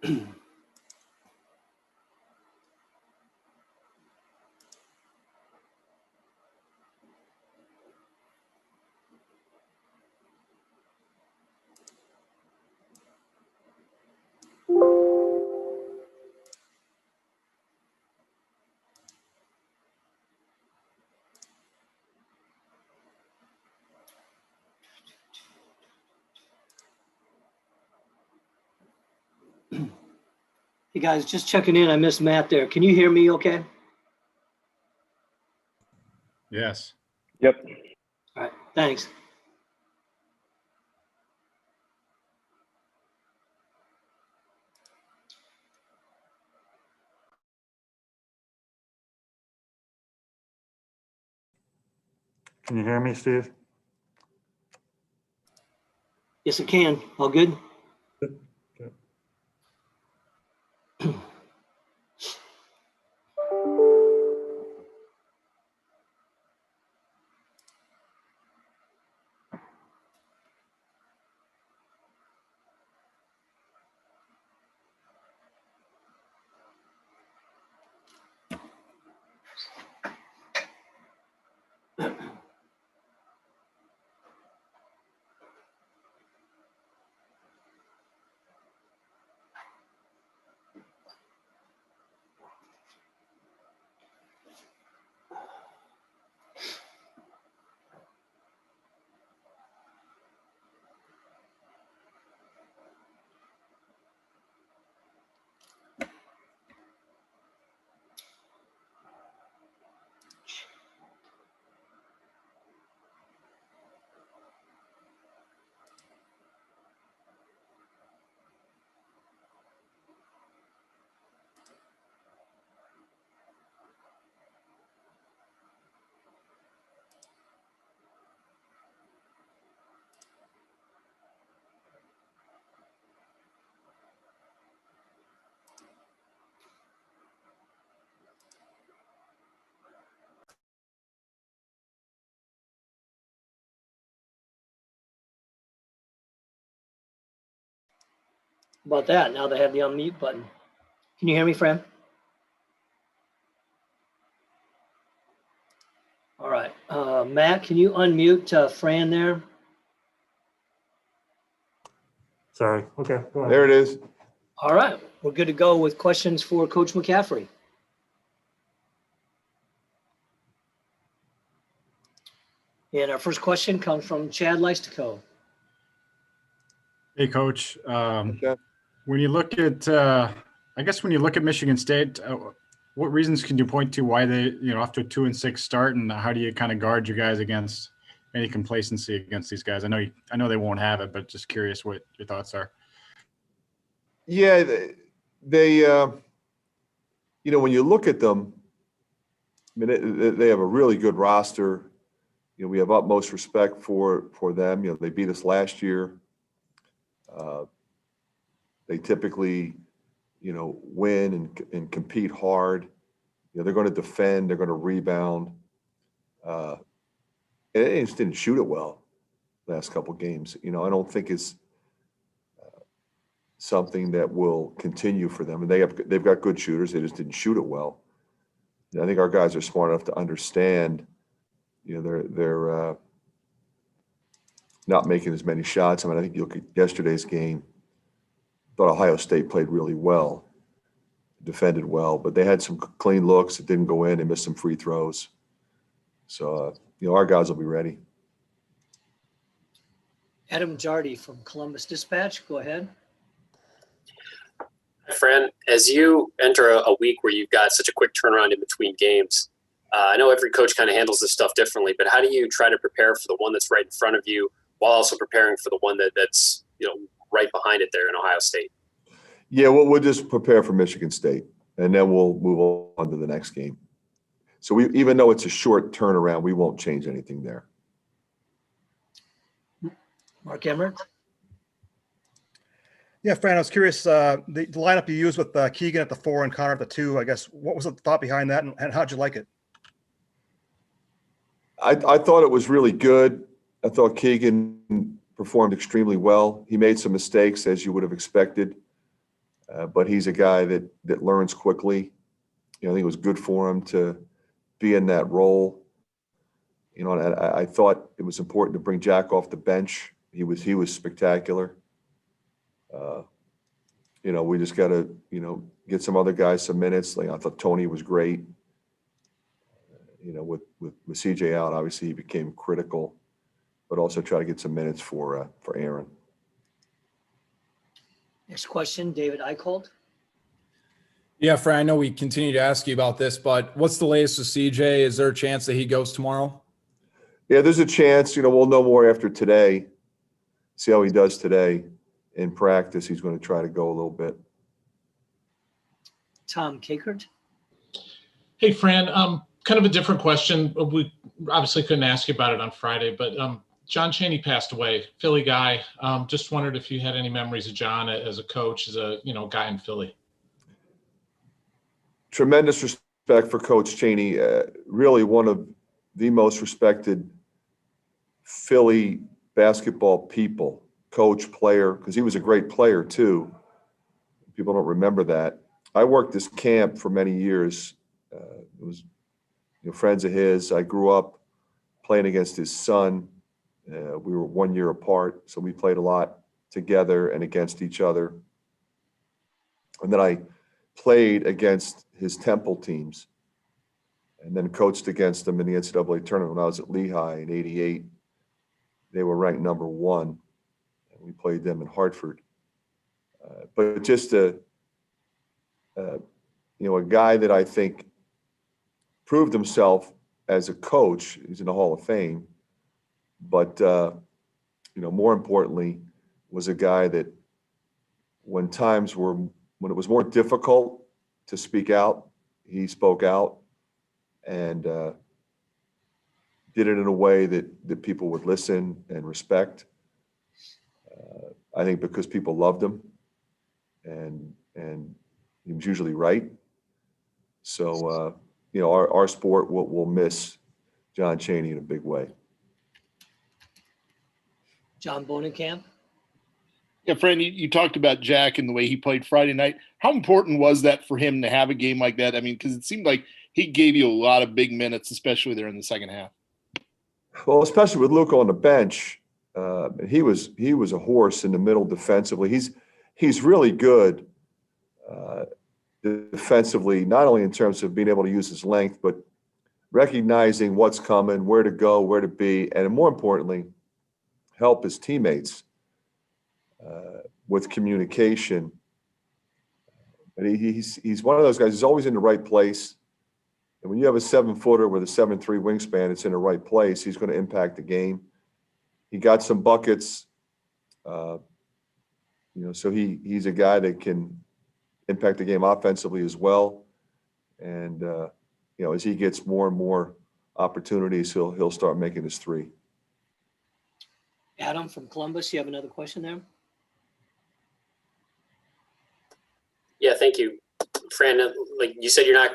Hey guys, just checking in. I missed Matt there. Can you hear me okay? Yes. Yep. All right, thanks. Can you hear me, Steve? Yes, I can. All good? About that, now they have the unmute button. Can you hear me, Fran? All right, Matt, can you unmute Fran there? Sorry. Okay, go ahead. There it is. All right, we're good to go with questions for Coach McCaffrey. And our first question comes from Chad Leistico. Hey, Coach. Okay. When you look at, I guess when you look at Michigan State, what reasons can you point to why they, after a 2-6 start, and how do you kind of guard your guys against any complacency against these guys? I know they won't have it, but just curious what your thoughts are. Yeah, they when you look at them, I mean, they have a really good roster. We have utmost respect for them. They beat us last year. They typically, win and compete hard. They're going to defend. They're going to rebound. And they just didn't shoot it well last couple games. I don't think it's something that will continue for them. And they've got good shooters. They just didn't shoot it well. And I think our guys are smart enough to understand, they're not making as many shots. I mean, I think you look at yesterday's game. Thought Ohio State played really well, defended well, but they had some clean looks that didn't go in. They missed some free throws. So, our guys will be ready. Adam Jardy from Columbus Dispatch, go ahead. Fran, as you enter a week where you've got such a quick turnaround in between games, I know every coach kind of handles this stuff differently, but how do you try to prepare for the one that's right in front of you while also preparing for the one that's right behind it there in Ohio State? Yeah, well, we'll just prepare for Michigan State, and then we'll move on to the next game. So even though it's a short turnaround, we won't change anything there. Mark Emmert. Yeah, Fran, I was curious, the lineup you used with Keegan at the 4 and Connor at the 2, I guess, what was the thought behind that, and how'd you like it? I thought it was really good. I thought Keegan performed extremely well. He made some mistakes, as you would have expected. But he's a guy that learns quickly. I think it was good for him to be in that role. And I thought it was important to bring Jack off the bench. He was spectacular. We just got to, get some other guys some minutes. Like I thought Tony was great. With CJ out, obviously he became critical, but also try to get some minutes for Aaron. Next question, David Eichhold. Yeah, Fran, I know we continue to ask you about this, but what's the latest with CJ? Is there a chance that he goes tomorrow? Yeah, there's a chance. We'll know more after today. See how he does today in practice. He's going to try to go a little bit. Tom Kakert. Hey, Fran, kind of a different question. We obviously couldn't ask you about it on Friday, but John Chaney passed away, Philly guy. Just wondered if you had any memories of John as a coach, as a guy in Philly. Tremendous respect for Coach Chaney. Really one of the most respected Philly basketball people, coach, player, because he was a great player too. People don't remember that. I worked this camp for many years. It was friends of his. I grew up playing against his son. We were 1 year apart, so we played a lot together and against each other. And then I played against his Temple teams and then coached against them in the NCAA tournament when I was at Lehigh in '88. They were ranked number 1, and we played them in Hartford. But just a guy that I think proved himself as a coach. He's in the Hall of Fame, but more importantly, was a guy that when it was more difficult to speak out, he spoke out and did it in a way that people would listen and respect. I think because people loved him and he was usually right. So, our sport will miss John Chaney in a big way. John Bonenkamp. Yeah, Fran, you talked about Jack and the way he played Friday night. How important was that for him to have a game like that? I mean, because it seemed like he gave you a lot of big minutes, especially there in the second half. Well, especially with Luka on the bench, he was a horse in the middle defensively. He's really good defensively, not only in terms of being able to use his length, but recognizing what's coming, where to go, where to be, and more importantly, help his teammates with communication. And he's one of those guys. He's always in the right place. And when you have a 7-footer with a 7'3" wingspan, it's in the right place. He's going to impact the game. He got some buckets. So he's a guy that can impact the game offensively as well. And as he gets more and more opportunities, he'll start making his three. Adam from Columbus, you have another question there? Yeah, thank you. Fran, like you said, you're not,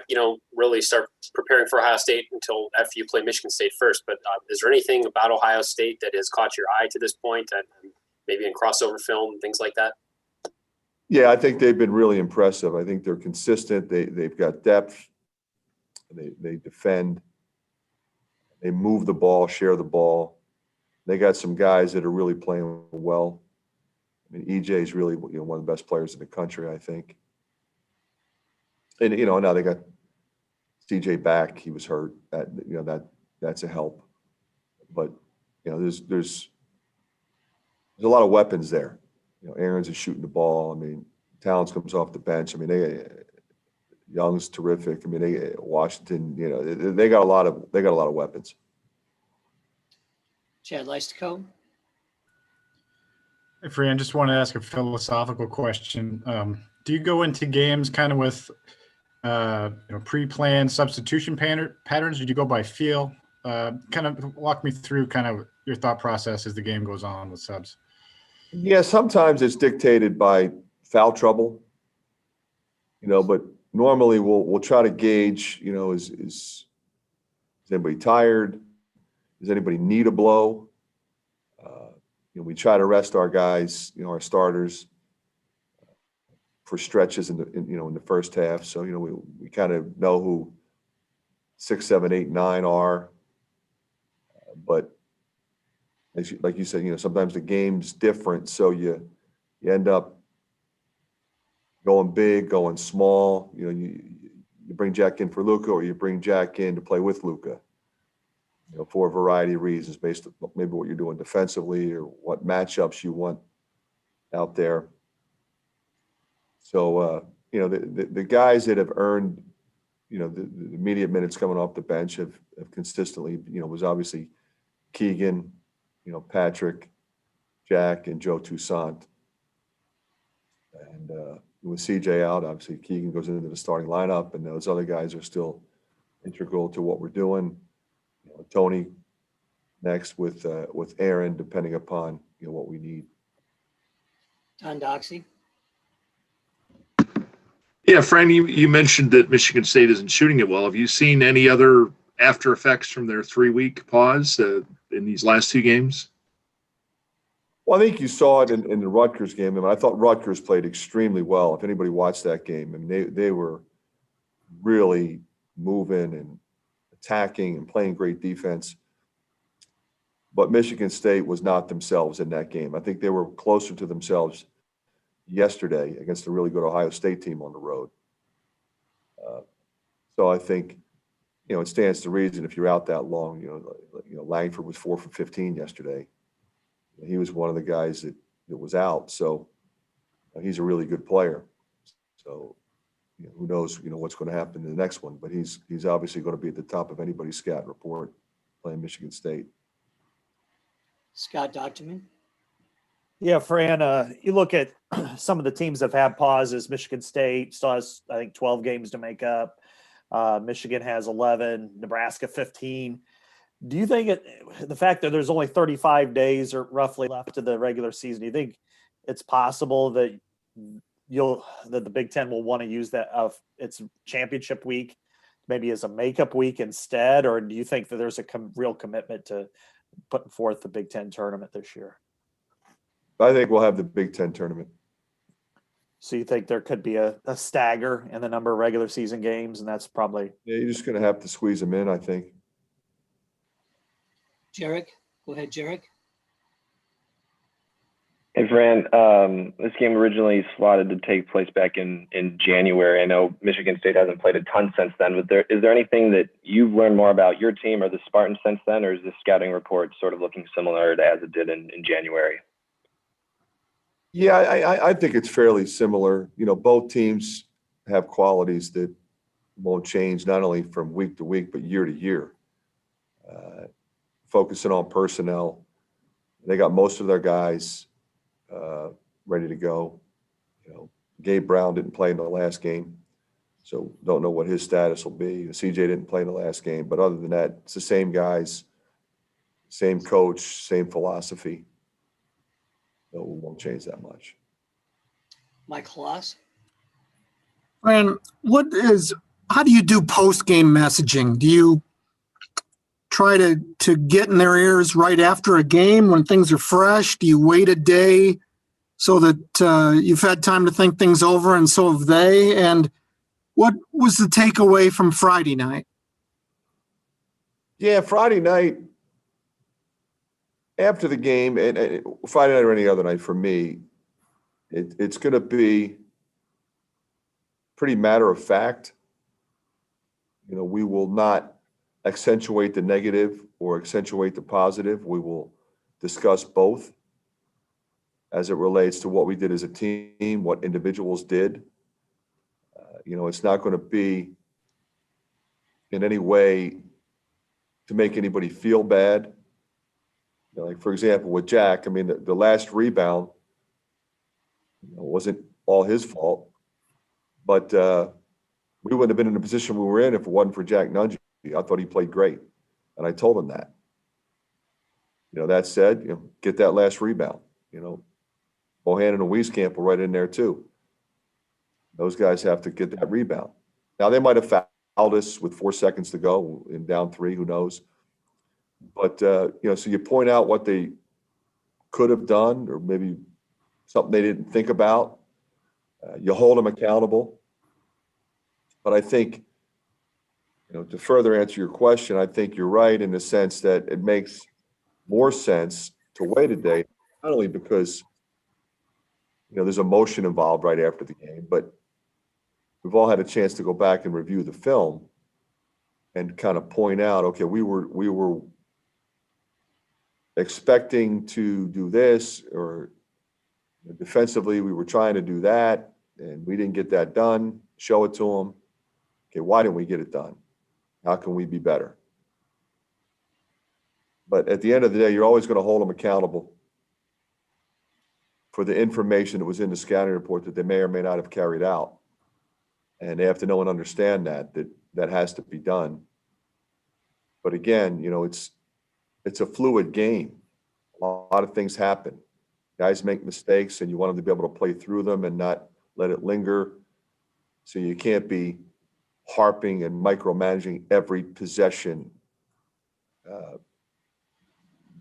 really start preparing for Ohio State until after you play Michigan State first. But is there anything about Ohio State that has caught your eye to this point, and maybe in crossover film, things like that? Yeah, I think they've been really impressive. I think they're consistent. They've got depth. They defend. They move the ball, share the ball. They got some guys that are really playing well. I mean, EJ is really one of the best players in the country, I think. And now they got CJ back. He was hurt. That's a help. But there's a lot of weapons there. Aaron's is shooting the ball. I mean, Towns comes off the bench. I mean, Young's terrific. I mean, Washington. They got a lot of weapons. Chad Leistikow. Hey, Fran, just want to ask a philosophical question. Do you go into games kind of with pre-planned substitution patterns? Or do you go by feel? Kind of walk me through kind of your thought process as the game goes on with subs. Yeah, sometimes it's dictated by foul trouble, but normally we'll try to gauge, is anybody tired? Does anybody need a blow? We try to rest our guys, our starters for stretches in the first half. So, we kind of know who 6, 7, 8, 9 are. But like you said, sometimes the game's different. So you end up going big, going small. You bring Jack in for Luka, or you bring Jack in to play with Luka. For a variety of reasons, based on maybe what you're doing defensively or what matchups you want out there. So, the guys that have earned, the immediate minutes coming off the bench have consistently, was obviously Keegan, Patrick, Jack, and Joe Toussaint. And with CJ out, obviously Keegan goes into the starting lineup, and those other guys are still integral to what we're doing. Tony next with Aaron, depending upon what we need. Don Doxey. Yeah, Fran, you mentioned that Michigan State isn't shooting it well. Have you seen any other after effects from their 3-week pause in these last 2 games? Well, I think you saw it in the Rutgers game. I mean, I thought Rutgers played extremely well. If anybody watched that game, I mean, they were really moving and attacking and playing great defense. But Michigan State was not themselves in that game. I think they were closer to themselves yesterday against a really good Ohio State team on the road. So I think, it stands to reason if you're out that long. Langford was 4 for 15 yesterday. He was one of the guys that was out. So he's a really good player. So who knows, what's going to happen in the next one. But he's obviously going to be at the top of anybody's scout report playing Michigan State. Scott Docterman. Yeah, Fran, you look at some of the teams that have had pauses. Michigan State still has, I think, 12 games to make up. Michigan has 11, Nebraska 15. Do you think the fact that there's only 35 days or roughly left to the regular season, do you think it's possible that the Big Ten will want to use that of its championship week maybe as a makeup week instead? Or do you think that there's a real commitment to putting forth the Big Ten tournament this year? I think we'll have the Big Ten tournament. So you think there could be a stagger in the number of regular season games, and that's probably... Yeah, you're just going to have to squeeze them in, I think. Jarek, go ahead, Jarek. Hey, Fran, this game originally slotted to take place back in January. I know Michigan State hasn't played a ton since then, but is there anything that you've learned more about your team or the Spartans since then, or is the scouting report sort of looking similar to as it did in January? Yeah, I think it's fairly similar. Both teams have qualities that won't change not only from week to week, but year to year. Focusing on personnel. They got most of their guys ready to go. Gabe Brown didn't play in the last game, so don't know what his status will be. CJ didn't play in the last game, but other than that, it's the same guys, same coach, same philosophy. So it won't change that much. Mike Hlas. Fran, how do you do post-game messaging? Do you try to get in their ears right after a game when things are fresh? Do you wait a day so that you've had time to think things over, and so have they? And what was the takeaway from Friday night? Yeah, Friday night, after the game, and Friday night or any other night for me, it's going to be pretty matter of fact. We will not accentuate the negative or accentuate the positive. We will discuss both as it relates to what we did as a team, what individuals did. It's not going to be in any way to make anybody feel bad. Like, for example, with Jack, I mean, the last rebound wasn't all his fault, but we wouldn't have been in the position we were in if it wasn't for Jack Nunge. I thought he played great, and I told him that. That said, get that last rebound. Bohannon and Wieskamp were right in there too. Those guys have to get that rebound. Now, they might have fouled us with 4 seconds to go and down 3, who knows? But, so you point out what they could have done, or maybe something they didn't think about. You hold them accountable. But I think, to further answer your question, I think you're right in the sense that it makes more sense to wait a day, not only because, there's emotion involved right after the game, but we've all had a chance to go back and review the film and kind of point out, okay, we were expecting to do this, or defensively, we were trying to do that, and we didn't get that done. Show it to them. Okay, why didn't we get it done? How can we be better? But at the end of the day, you're always going to hold them accountable for the information that was in the scouting report that they may or may not have carried out. And they have to know and understand that has to be done. But again, it's a fluid game. A lot of things happen. Guys make mistakes, and you want them to be able to play through them and not let it linger. So you can't be harping and micromanaging every possession. You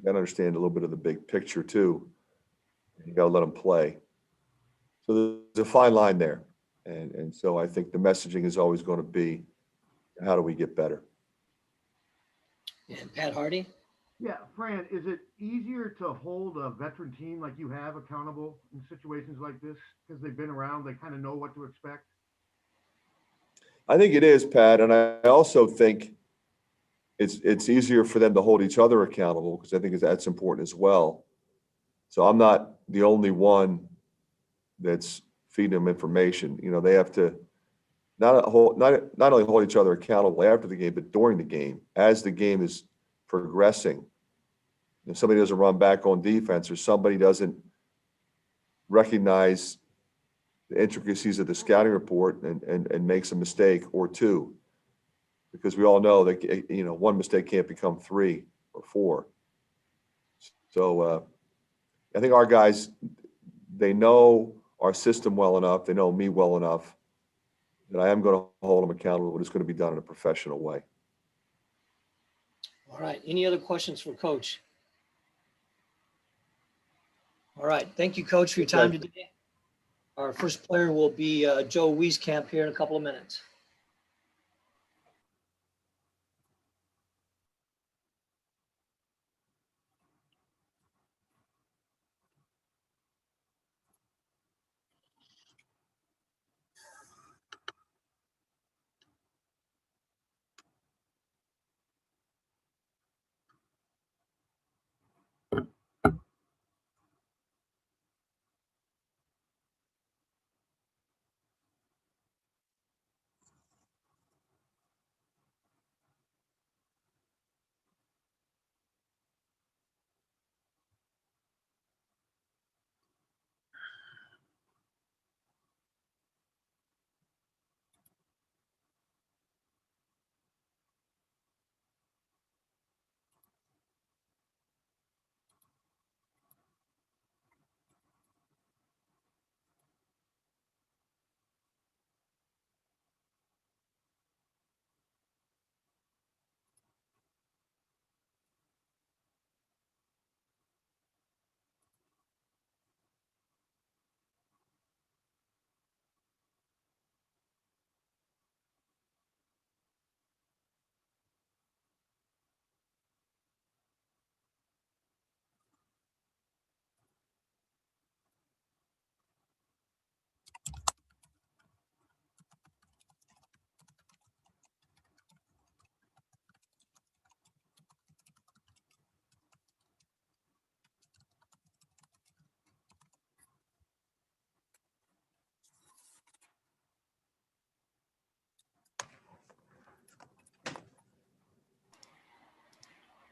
got to understand a little bit of the big picture too. You got to let them play. So there's a fine line there. And so I think the messaging is always going to be, how do we get better? And Pat Hardy? Yeah, Fran, is it easier to hold a veteran team like you have accountable in situations like this because they've been around, they kind of know what to expect? I think it is, Pat, and I also think it's easier for them to hold each other accountable, because I think that's important as well. So I'm not the only one that's feeding them information. They have to not only hold each other accountable after the game, but during the game, as the game is progressing. If somebody doesn't run back on defense, or somebody doesn't recognize the intricacies of the scouting report and makes a mistake or two, because we all know that, one mistake can't become 3 or 4. So I think our guys, they know our system well enough, they know me well enough, that I am going to hold them accountable, but it's going to be done in a professional way. All right. Any other questions for Coach? All right. Thank you, Coach, for your time today. Our first player will be Joe Wieskamp here in a couple of minutes.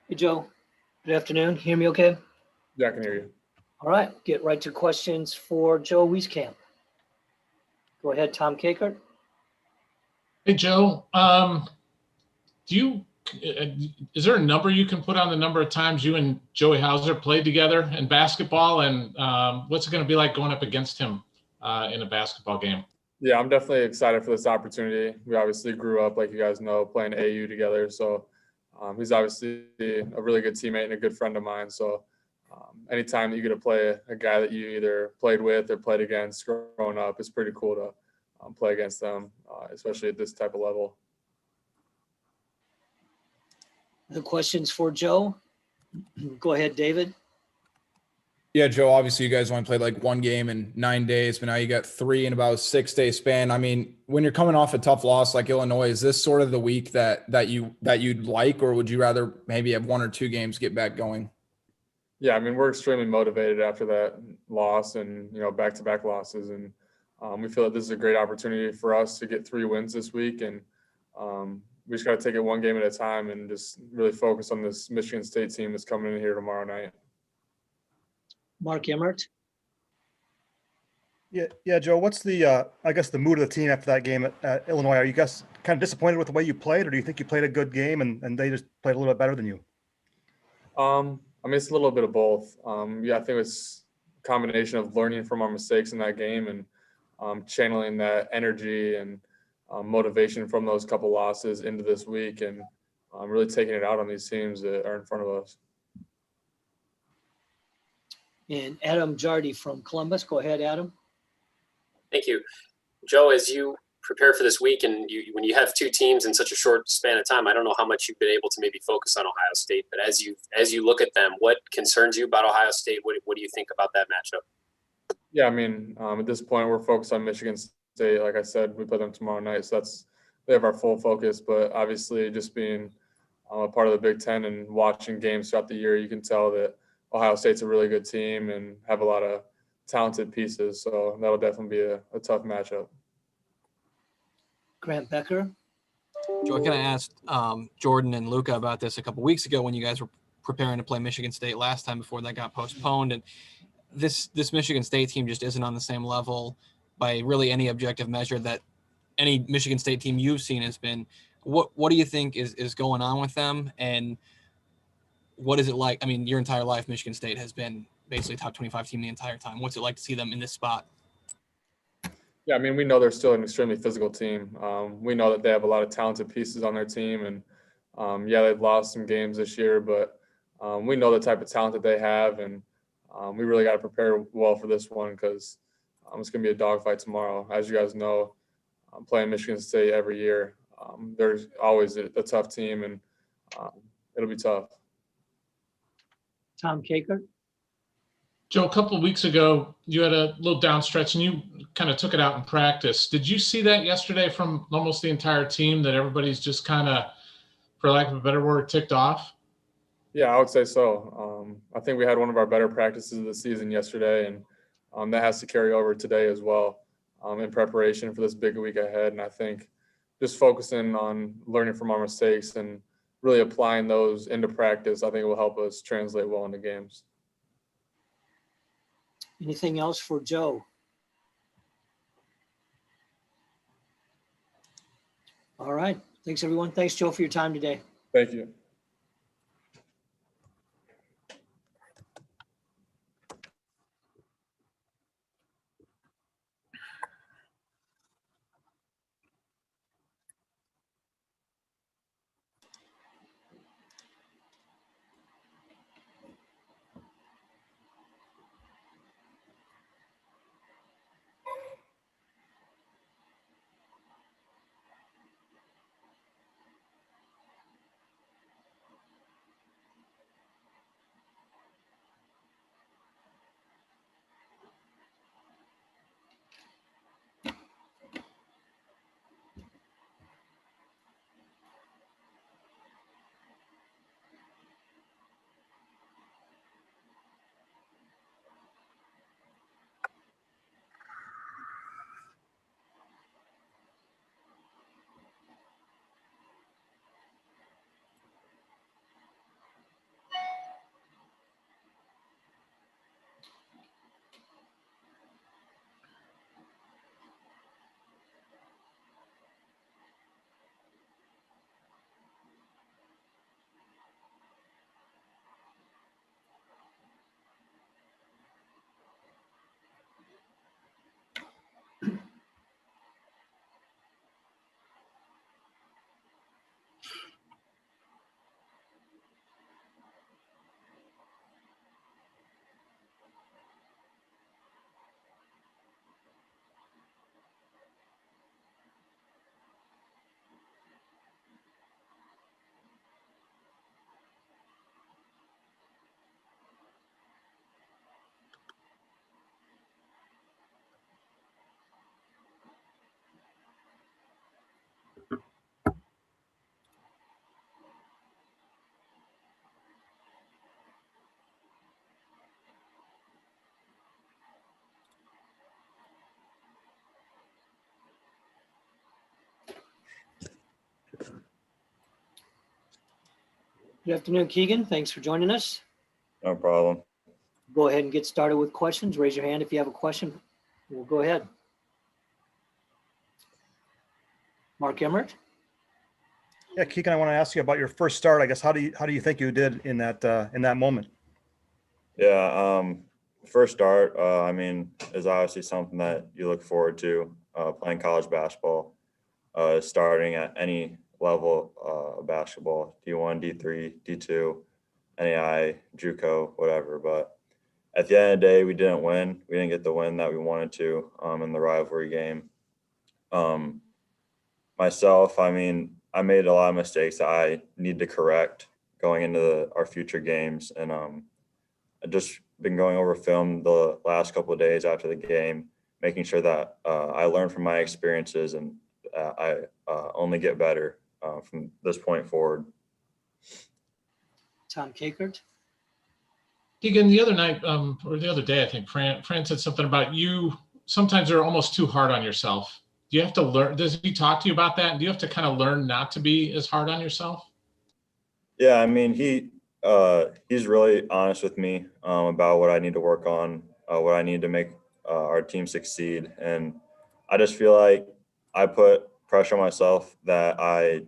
Hey, Joe. Good afternoon. Hear me okay? Yeah, I can hear you. All right. Get right to questions for Joe Wieskamp. Go ahead, Tom Kakert. Hey, Joe. Is there a number you can put on the number of times you and Joey Hauser played together in basketball, and what's it going to be like going up against him in a basketball game? Yeah, I'm definitely excited for this opportunity. We obviously grew up, like you guys know, playing AU together. So he's obviously a really good teammate and a good friend of mine. So anytime that you get to play a guy that you either played with or played against growing up, it's pretty cool to play against them, especially at this type of level. The questions for Joe? Go ahead, David. Yeah, Joe, obviously you guys only played like one game in 9 days, but now you got 3 in about a 6-day span. I mean, when you're coming off a tough loss like Illinois, is this sort of the week that you'd like, or would you rather maybe have 1 or 2 games get back going? Yeah, I mean, we're extremely motivated after that loss and, back-to-back losses. And we feel that this is a great opportunity for us to get 3 wins this week. And we just got to take it one game at a time and just really focus on this Michigan State team that's coming in here tomorrow night. Mark Emmert. Yeah, Joe. What's the I guess the mood of the team after that game at Illinois? Are you guys kind of disappointed with the way you played, or do you think you played a good game and they just played a little bit better than you? I mean, it's a little bit of both. Yeah, I think it's a combination of learning from our mistakes in that game and channeling that energy and motivation from those couple losses into this week and really taking it out on these teams that are in front of us. And Adam Jardy from Columbus. Go ahead, Adam. Thank you. Joe, as you prepare for this week and when you have 2 teams in such a short span of time, I don't know how much you've been able to maybe focus on Ohio State, but as you look at them, what concerns you about Ohio State? What do you think about that matchup? Yeah, I mean, at this point, we're focused on Michigan State. Like I said, we play them tomorrow night, so they have our full focus. But obviously, just being a part of the Big Ten and watching games throughout the year, you can tell that Ohio State's a really good team and have a lot of talented pieces. So that'll definitely be a tough matchup. Grant Becker. Joe, I kind of asked Jordan and Luca about this a couple weeks ago when you guys were preparing to play Michigan State last time before that got postponed. And this Michigan State team just isn't on the same level by really any objective measure that any Michigan State team you've seen has been. What do you think is going on with them? And what is it like? I mean, your entire life, Michigan State has been basically top 25 team the entire time. What's it like to see them in this spot? Yeah, I mean, we know they're still an extremely physical team. We know that they have a lot of talented pieces on their team. And, yeah, they've lost some games this year, but we know the type of talent that they have. And we really got to prepare well for this one because it's going to be a dogfight tomorrow. As you guys know, I'm playing Michigan State every year. There's always a tough team, and it'll be tough. Tom Kakert. Joe, a couple of weeks ago, you had a little down stretch and you kind of took it out in practice. Did you see that yesterday from almost the entire team, that everybody's just kind of, for lack of a better word, ticked off? Yeah, I would say so. I think we had one of our better practices of the season yesterday, and that has to carry over today as well in preparation for this big week ahead. And I think just focusing on learning from our mistakes and really applying those into practice, I think it will help us translate well into games. Anything else for Joe? All right. Thanks, everyone. Thanks, Joe, for your time today. Thank you. Good afternoon, Keegan. Thanks for joining us. No problem. Go ahead and get started with questions. Raise your hand if you have a question. We'll go ahead. Mark Emmert. Yeah, Keegan, I want to ask you about your first start. I guess how do you think you did in that moment? Yeah, first start, I mean, is obviously something that you look forward to, playing college basketball, starting at any level of basketball, D1, D3, D2, NAI, JUCO, whatever. But at the end of the day, we didn't win. We didn't get the win that we wanted to in the rivalry game. Myself, I mean, I made a lot of mistakes that I need to correct going into our future games. And I just been going over film the last couple of days after the game, making sure that I learn from my experiences and I only get better from this point forward. Tom Kakert. Keegan, the other night, or the other day, I think Fran said something about you sometimes are almost too hard on yourself. Do you have to learn? Does he talk to you about that? And do you have to kind of learn not to be as hard on yourself? Yeah, I mean, he's really honest with me about what I need to work on, what I need to make our team succeed. And I just feel like I put pressure on myself that I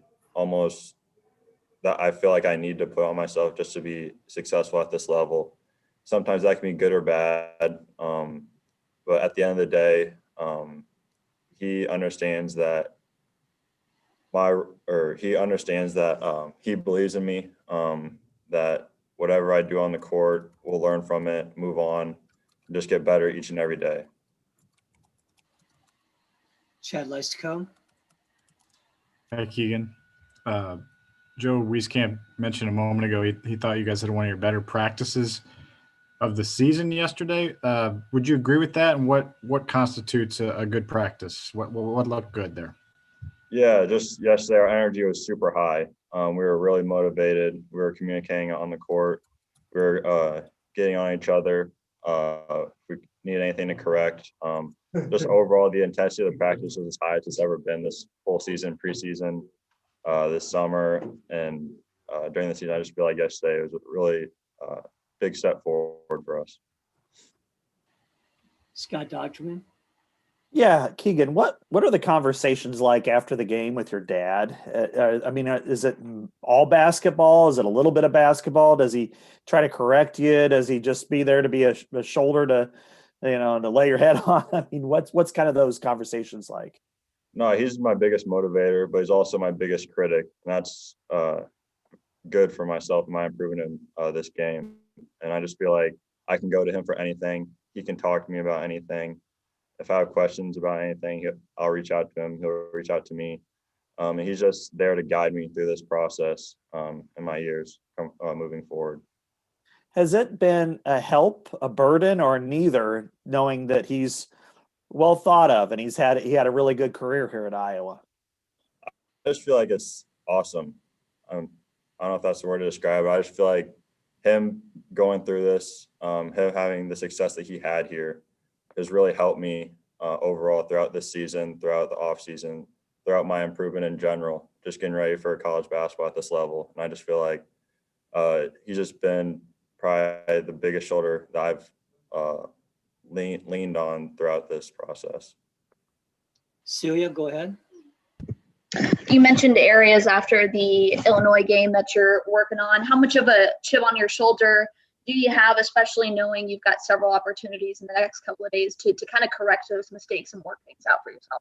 feel like I need to put on myself just to be successful at this level. Sometimes that can be good or bad. But at the end of the day, he understands that he believes in me, that whatever I do on the court, we'll learn from it, move on, and just get better each and every day. Chad Leistikow. Hey, Keegan. Joe Wieskamp mentioned a moment ago he thought you guys had one of your better practices of the season yesterday. Would you agree with that? And what constitutes a good practice? What looked good there? Yeah, just yesterday our energy was super high. We were really motivated. We were communicating on the court. We were getting on each other. If we need anything to correct. Just overall, the intensity of the practice was as high as it's ever been this whole season, preseason, this summer, and during the season. I just feel like yesterday was a really big step forward for us. Scott Docterman. Yeah, Keegan, what are the conversations like after the game with your dad? I mean, is it all basketball? Is it a little bit of basketball? Does he try to correct you? Does he just be there to be a shoulder to lay your head on? I mean, what's kind of those conversations like? No, he's my biggest motivator, but he's also my biggest critic. And that's good for myself and my improvement in this game. And I just feel like I can go to him for anything. He can talk to me about anything. If I have questions about anything, I'll reach out to him. He'll reach out to me. And he's just there to guide me through this process in my years moving forward. Has it been a help, a burden, or neither, knowing that he's well thought of and he had a really good career here at Iowa? I just feel like it's awesome. I don't know if that's the word to describe it. I just feel like him going through this, him having the success that he had here, has really helped me overall throughout this season, throughout the off season, throughout my improvement in general, just getting ready for college basketball at this level. And I just feel like he's just been probably the biggest shoulder that I've leaned on throughout this process. Celia, go ahead. You mentioned areas after the Illinois game that you're working on. How much of a chip on your shoulder do you have, especially knowing you've got several opportunities in the next couple of days to kind of correct those mistakes and work things out for yourself?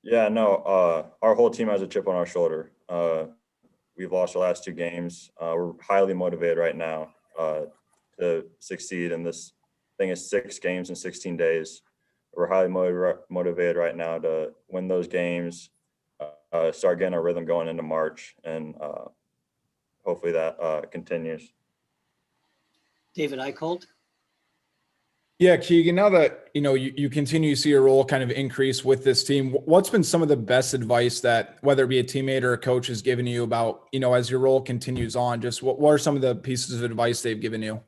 Yeah, no, our whole team has a chip on our shoulder. We've lost our last two games. We're highly motivated right now to succeed in this thing. Is 6 games in 16 days. We're highly motivated right now to win those games, start getting our rhythm going into March, and hopefully that continues. David Eicholt. Yeah, Keegan, now that you continue to see your role kind of increase with this team, what's been some of the best advice that whether it be a teammate or a coach has given you about, as your role continues on, just what are some of the pieces of advice they've given you?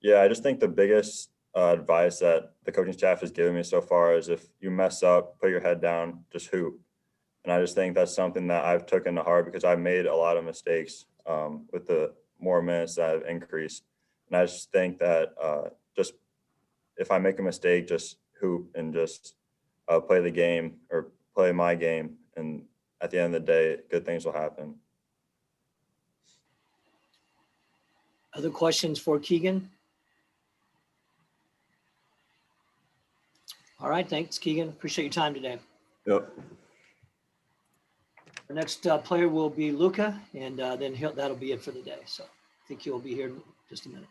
Yeah, I just think the biggest advice that the coaching staff has given me so far is if you mess up, put your head down, just hoop. And I just think that's something that I've taken to heart because I've made a lot of mistakes with the more minutes that have increased. And I just think that just if I make a mistake, just hoop and just play the game or play my game. And at the end of the day, good things will happen. Other questions for Keegan? All right, thanks, Keegan. Appreciate your time today. Yep. Our next player will be Luca, and then that'll be it for the day. So I think he'll be here in just a minute.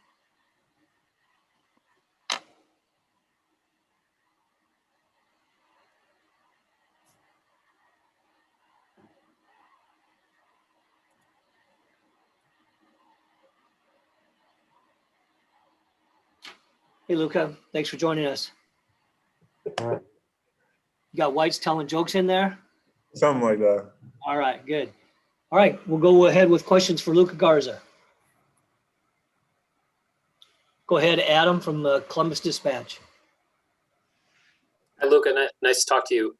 Hey, Luca, thanks for joining us. All right. You got Whites telling jokes in there? Something like that. All right, good. All right, we'll go ahead with questions for Luca Garza. Go ahead, Adam from the Columbus Dispatch. Hi, Luca. Nice to talk to you.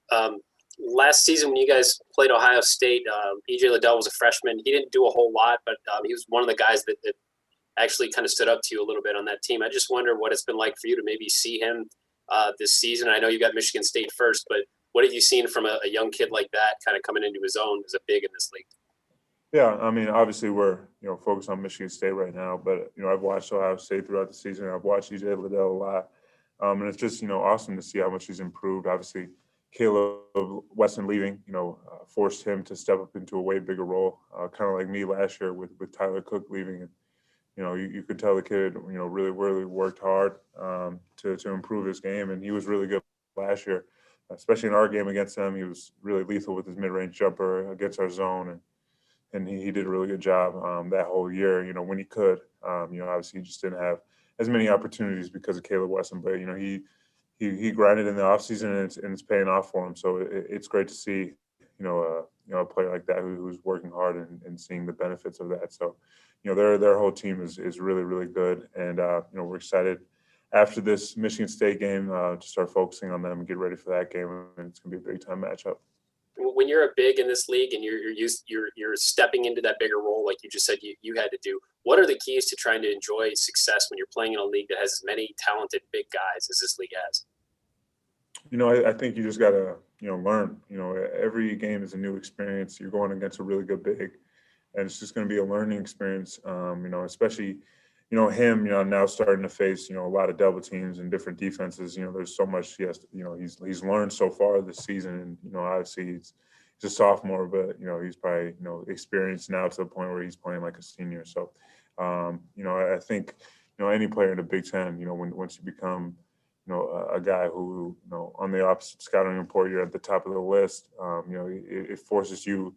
Last season when you guys played Ohio State, EJ Liddell was a freshman. He didn't do a whole lot, but he was one of the guys that actually kind of stood up to you a little bit on that team. I just wonder what it's been like for you to maybe see him this season. I know you got Michigan State first, but what have you seen from a young kid like that kind of coming into his own as a big in this league? Yeah, I mean, obviously we're, focused on Michigan State right now, but, I've watched Ohio State throughout the season. I've watched EJ Liddell a lot. And it's just, awesome to see how much he's improved. Obviously, Caleb Wesson leaving, forced him to step up into a way bigger role, kind of like me last year with Tyler Cook leaving. And, you could tell the kid, really worked hard to improve his game. And he was really good last year, especially in our game against them. He was really lethal with his mid-range jumper against our zone. And he did a really good job that whole year, when he could. Obviously he just didn't have as many opportunities because of Caleb Wesson, but, he grinded in the offseason and it's paying off for him. So it's great to see, a player like that who's working hard and seeing the benefits of that. So, their whole team is really, really good. And, we're excited after this Michigan State game to start focusing on them and get ready for that game. And it's going to be a big time matchup. When you're a big in this league and you're stepping into that bigger role, like you just said you had to do, what are the keys to trying to enjoy success when you're playing in a league that has as many talented big guys as this league has? I think you just got to, learn. Every game is a new experience. You're going against a really good big, and it's just going to be a learning experience, especially, him, now starting to face, a lot of double teams and different defenses. There's so much he has to, he's learned so far this season. And, obviously he's a sophomore, but, he's probably, experienced now to the point where he's playing like a senior. So, I think, any player in the Big Ten, once you become, a guy who, on the opposite scouting report, you're at the top of the list, it forces you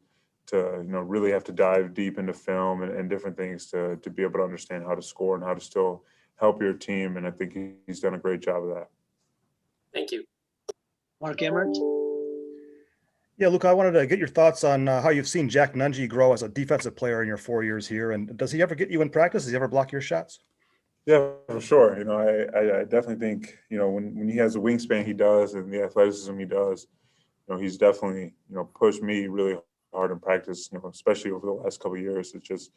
to, really have to dive deep into film and different things to be able to understand how to score and how to still help your team. And I think he's done a great job of that. Thank you. Mark Emmert. Yeah, Luke, I wanted to get your thoughts on how you've seen Jack Nunge grow as a defensive player in your 4 years here. And does he ever get you in practice? Does he ever block your shots? Yeah, for sure. I definitely think, when he has the wingspan he does and the athleticism he does, he's definitely, pushed me really hard in practice, especially over the last couple of years to just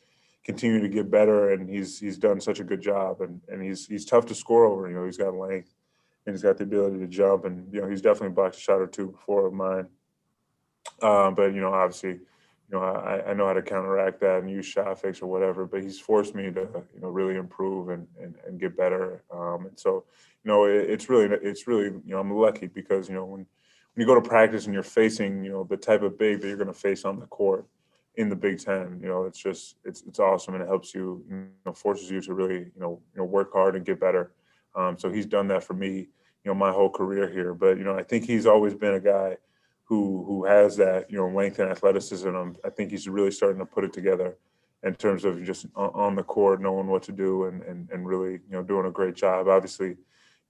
continue to get better. And he's done such a good job and he's tough to score over. He's got length and he's got the ability to jump and, he's definitely blocked a shot or two before of mine. But, obviously, I know how to counteract that and use shot fakes or whatever, but he's forced me to, really improve and get better. And so, it's really, I'm lucky because, when you go to practice and you're facing, the type of big that you're going to face on the court in the Big Ten, it's just, it's awesome. And it helps you, forces you to really, work hard and get better. So he's done that for me, my whole career here. But, I think he's always been a guy who has that, length and athleticism. I think he's really starting to put it together in terms of just on the court, knowing what to do and really, doing a great job. Obviously,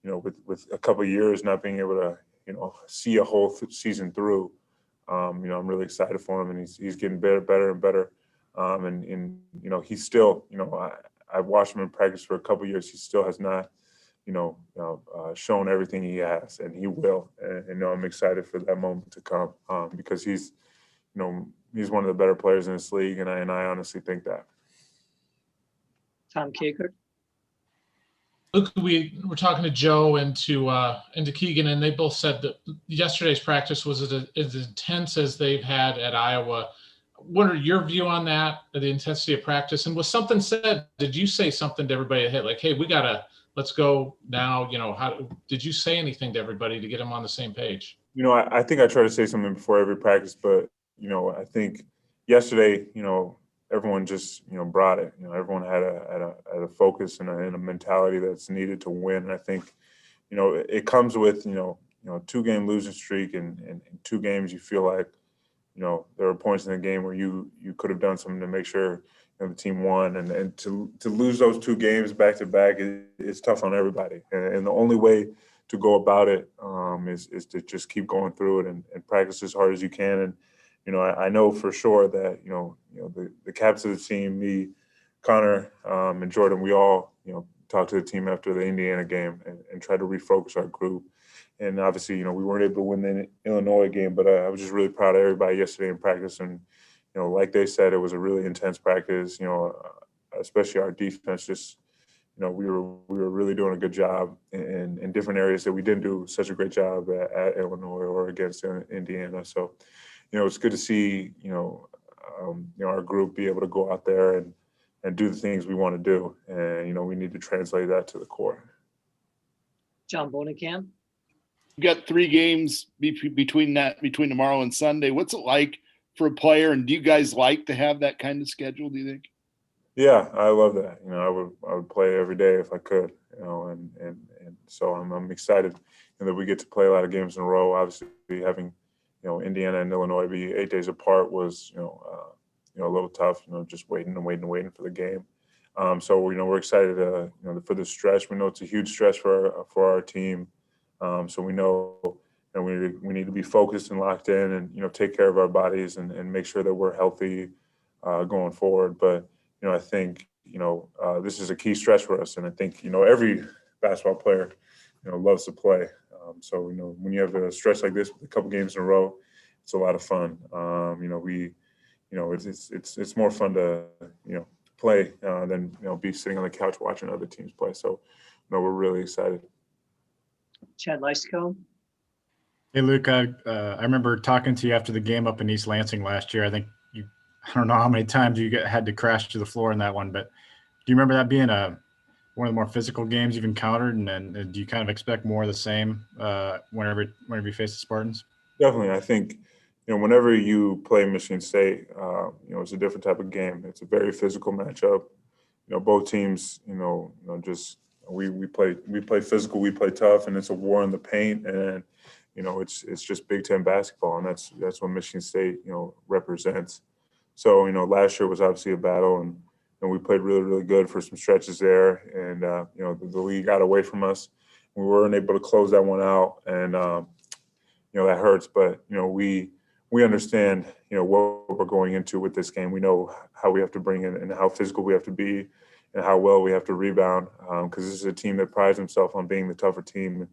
with a couple of years not being able to, see a whole season through, I'm really excited for him and he's getting better and better. And he's still, I've watched him in practice for a couple of years. He still has not, shown everything he has, and he will. And I'm excited for that moment to come because he's one of the better players in this league, and I honestly think that. Tom Kakert. Luke, we were talking to Joe and to Keegan, and they both said that yesterday's practice was as intense as they've had at Iowa. What are your view on that, the intensity of practice? And was something said? Did you say something to everybody ahead, like, "Hey, let's go now"? How did you say anything to everybody to get them on the same page? I think I try to say something before every practice, but I think yesterday, everyone just brought it. Everyone had a focus and a mentality that's needed to win. And I think it comes with 2-game losing streak and 2 games you feel like there were points in the game where you could have done something to make sure the team won, and to lose those 2 games back to back is tough on everybody. And the only way to go about it is to just keep going through it and practice as hard as you can. And I know for sure that the captains of the team, me, Connor, and Jordan, we all talked to the team after the Indiana game and tried to refocus our group. And obviously, we weren't able to win the Illinois game, but I was just really proud of everybody yesterday in practice. And like they said, it was a really intense practice. Especially our defense. Just we were really doing a good job in different areas that we didn't do such a great job at Illinois or against Indiana. So it's good to see our group be able to go out there and do the things we want to do, and we need to translate that to the court. John Bonekamp. You got 3 games between tomorrow and Sunday. What's it like for a player, and do you guys like to have that kind of schedule, do you think? Yeah, I love that. I would play every day if I could, and so I'm excited that we get to play a lot of games in a row. Obviously, having Indiana and Illinois be 8 days apart was a little tough. Just waiting for the game. So we're excited for the stretch. We know it's a huge stretch for our team. So we know we need to be focused and locked in, and take care of our bodies and make sure that we're healthy going forward. But I think this is a key stretch for us, and I think every basketball player loves to play. So when you have a stretch like this with a couple games in a row, it's a lot of fun. It's more fun to play than be sitting on the couch watching other teams play. So we're really excited. Chad Leistko. Hey, Luke, I remember talking to you after the game up in East Lansing last year. I think I don't know how many times you had to crash to the floor in that one, but do you remember that being one of the more physical games you've encountered? And do you kind of expect more of the same whenever you face the Spartans? Definitely. I think, whenever you play Michigan State, it's a different type of game. It's a very physical matchup. Both teams, just we play physical, we play tough, and it's a war in the paint. And it's just Big Ten basketball, and that's what Michigan State represents. So last year was obviously a battle, and we played really, really good for some stretches there. And the league got away from us. We weren't able to close that one out, and that hurts. But we understand what we're going into with this game. We know how we have to bring it and how physical we have to be, and how well we have to rebound. Because this is a team that prides himself on being the tougher team.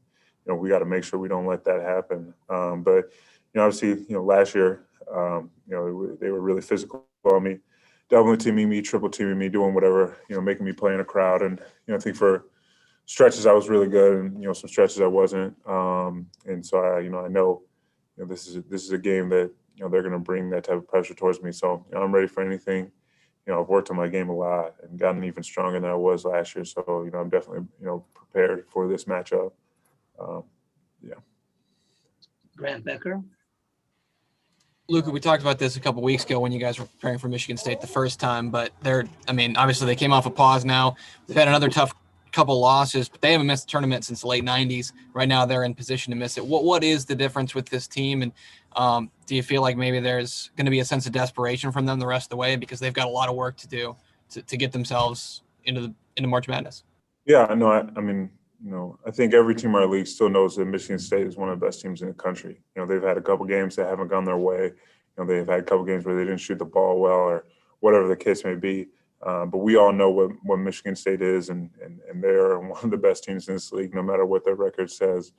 We got to make sure we don't let that happen. But obviously, last year, they were really physical on me, double teaming me, triple teaming me, doing whatever, making me play in a crowd. And I think for stretches I was really good, and some stretches I wasn't. And so I know this is a game that they're going to bring that type of pressure towards me. So I'm ready for anything. I've worked on my game a lot and gotten even stronger than I was last year. So I'm definitely prepared for this matchup. Yeah. Grant Becker. Luka, we talked about this a couple weeks ago when you guys were preparing for Michigan State the first time, but obviously they came off a pause now. They've had another tough couple losses, but they haven't missed the tournament since the late 90s. Right now they're in position to miss it. What is the difference with this team? And do you feel like maybe there's going to be a sense of desperation from them the rest of the way because they've got a lot of work to do to get themselves into March Madness? Yeah, no, I think every team in our league still knows that Michigan State is one of the best teams in the country. They've had a couple games that haven't gone their way. They've had a couple games where they didn't shoot the ball well or whatever the case may be. But we all know what Michigan State is, and they're one of the best teams in this league, no matter what their record says.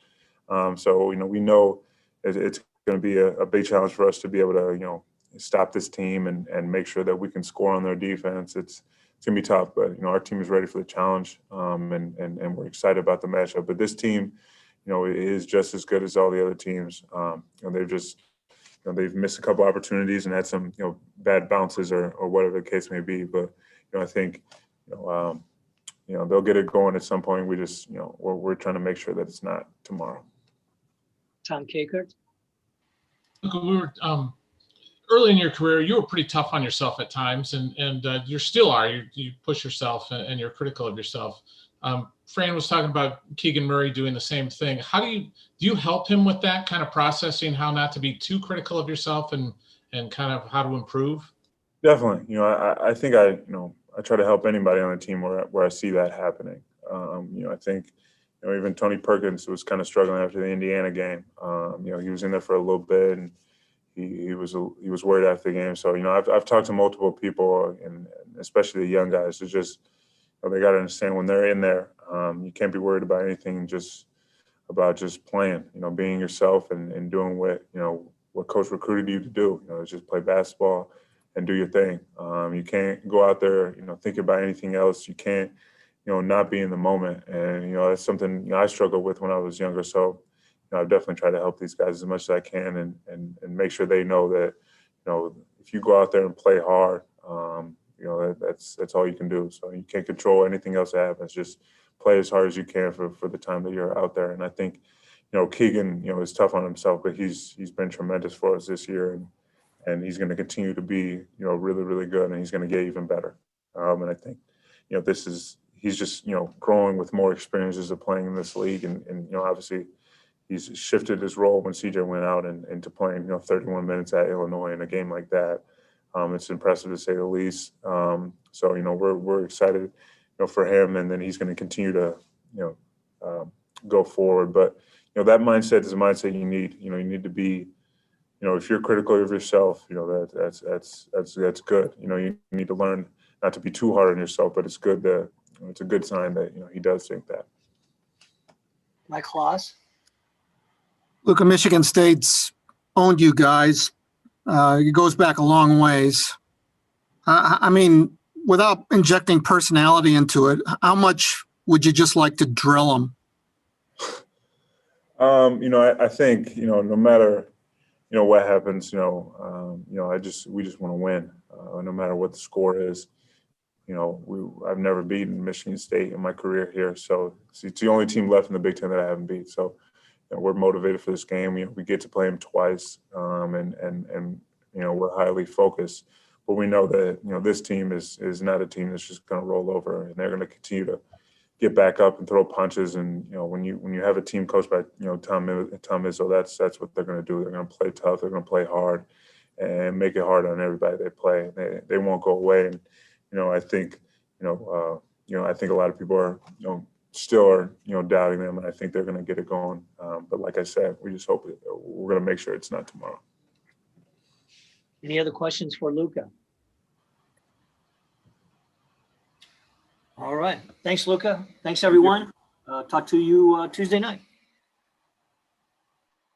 So we know it's going to be a big challenge for us to be able to stop this team and make sure that we can score on their defense. It's it's gonna be tough. But you know, our team is ready for the challenge, and we're excited about the matchup. But this team, you know, is just as good as all the other teams. You know, they've just, you know, they've missed a couple opportunities and had some, you know, bad bounces or whatever the case may be. But you know, I think, you know, they'll get it going at some point. We just, you know, we're trying to make sure that it's not tomorrow. Tom Kakert. We were early in your career, you were pretty tough on yourself at times, and you still are. You push yourself and you're critical of yourself. Fran was talking about Keegan Murray doing the same thing. How do you help him with that kind of processing, how not to be too critical of yourself and kind of how to improve? Definitely. You know, I think I try to help anybody on the team where I see that happening. You know, I think, you know, even Tony Perkins was kind of struggling after the Indiana game. You know, he was in there for a little bit and he was worried after the game. So, you know, I've talked to multiple people and especially the young guys. It's just, you know, they got to understand when they're in there, you can't be worried about anything, just playing, you know, being yourself and doing what, you know, what coach recruited you to do. You know, just play basketball and do your thing. You can't go out there, you know, thinking about anything else. You can't, you know, not be in the moment. And, you know, that's something, you know, I struggled with when I was younger. So, you know, I've definitely tried to help these guys as much as I can and make sure they know that, you know, if you go out there and play hard, you know, that's all you can do. So you can't control anything else that happens. Just play as hard as you can for the time that you're out there. And I think, you know, Keegan, you know, is tough on himself, but he's been tremendous for us this year. And he's going to continue to be, you know, really, really good, and he's going to get even better. And I think, you know, he's just, you know, growing with more experiences of playing in this league. And you know, obviously he's shifted his role when CJ went out and into playing, you know, 31 minutes at Illinois in a game like that. It's impressive to say the least. So, you know, we're excited, you know, for him, and then he's going to continue to, you know, go forward. But, you know, that mindset is a mindset you need. You know, you need to be, you know, if you're critical of yourself, you know, that's good. You know, you need to learn not to be too hard on yourself, but it's good that, you know, it's a good sign that, you know, he does think that. Mike Kloss. Luka, Michigan State's owned you guys. It goes back a long ways. I mean, without injecting personality into it, how much would you just like to drill them? You know, I think, you know, no matter, you know, what happens, you know, we just want to win, no matter what the score is. You know, I've never beaten Michigan State in my career here, so it's the only team left in the Big Ten that I haven't beat. So, you know, we're motivated for this game. You know, we get to play them twice, and you know, we're highly focused. But we know that, you know, this team is not a team that's just going to roll over, and they're going to continue to get back up and throw punches. And, you know, when you have a team coached by, you know, Tom Izzo, that's what they're going to do. They're going to play tough. They're going to play hard and make it hard on everybody they play. They won't go away. And, you know, I think, I think a lot of people are, you know, still are, you know, doubting them, and I think they're going to get it going. But like I said, we just hope we're going to make sure it's not tomorrow. Any other questions for Luka? All right. Thanks, Luka. Thanks, everyone. Talk to you Tuesday night.